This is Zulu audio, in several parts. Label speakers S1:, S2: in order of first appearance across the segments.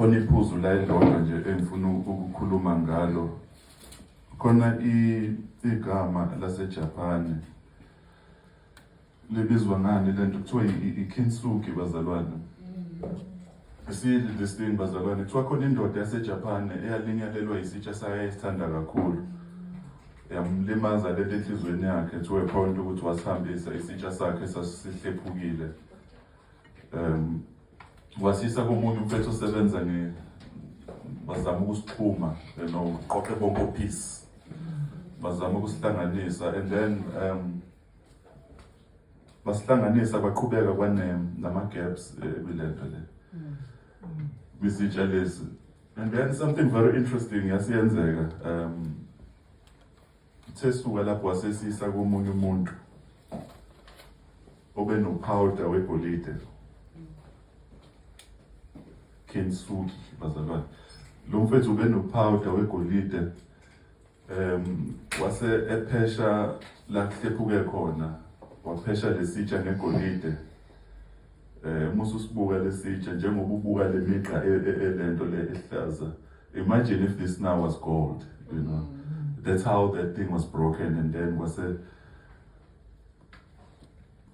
S1: khona iphuzu la elilodwa nje engifuna ukukhuluma ngalo. Khona igama laseJapan libizwa ngani lento kuthiwa i-kintsugi bazalwane. Asiyili this thing bazalwane, kuthiwa khona indoda yaseJapan eyalinyalelwa isitsha sayo ayesithanda kakhulu. Yamlimaza lento enhlizweni yakhe to a point ukuthi wasihambisa isitsha sakhe sasihlephukile. Wasisa komunye umfethu osebenza bazama ukusixhuma noqoqe bonke peace. Bazama ukusihlanganisa and then basihlanganisa baqhubeka nama-gaps kulento le. Bisitsha lesi. And then something very interesting yasiyenzeka. Sesuka lapho wasesisa komunye umuntu obenopowder wegolide. Kintsugi bazalwane. Lo mfethu ubenopowder wegolide. Wase ephesha la kuhlephuke khona. Waphesha lesitsha ngegolide. Musu sibuka lesitsha njengoba ubuka lemigqa elento le ehlaza. Imagine if this now was gold, you know. That's how that thing was broken, and then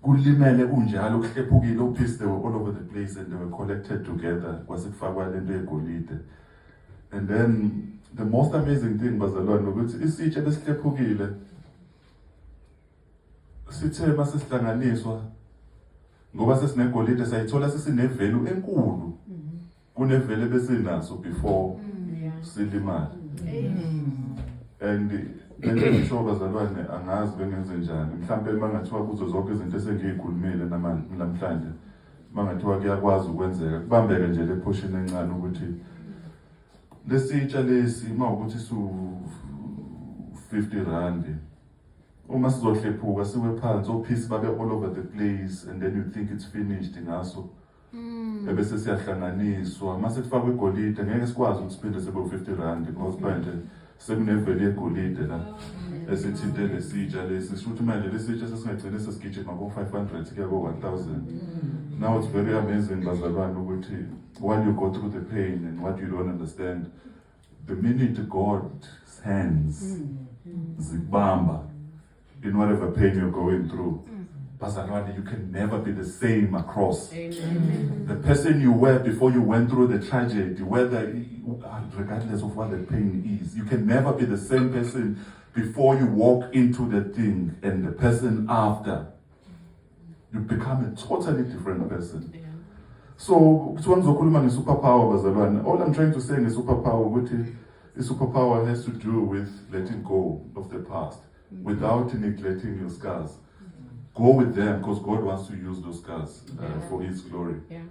S1: kulimele kunjalo kuhlephukile uphisi, they were all over the place and they were collected together. Kufakwa lento yegolide. And then the most amazing thing bazalwane ukuthi isitsha besihlephukile sithe masihlanganiswa ngoba sesinegolide sayithola sesinevalue enkulu kunevele besinaso before silimala. And lento ngisho bazalwane angazi bengenze njani. Mhlambe mangathiwa kuzo zonke izinto esengiyikhulumile namhlanje, mangathiwa kuyakwazi ukwenzeka kubambeke nje le portion encane ukuthi lesitsha lesi mawukuthi su 50 rand, uma sizohlephuka siwe phansi ophisi babe all over the place and then you think it's finished ngaso ebese siyahlanganiswa mase kufakwe igolide ngeke sikwazi ukusiphinde sibe 50 rand because manje sekunevele yegolide la esithinte lesitsha lesi shuthi manje lesitsha sesingagcina sesigijima ko-500 kuya ko-1000. Now it's very amazing bazalwane ukuthi when you go through the pain and what you don't understand, the minute God's hands zikubamba in whatever pain you're going through, bazalwane, you can never be the same across. Amen. The person you were before you went through the tragedy, regardless of what the pain is, you can never be the same person before you walk into the thing and the person after. You become a totally different person. Yeah. So, superpower, bazalwane. All I'm trying to say in superpower, the superpower has to do with letting go of the past without neglecting your scars. Go with them because God wants to use those scars for His glory. Yeah.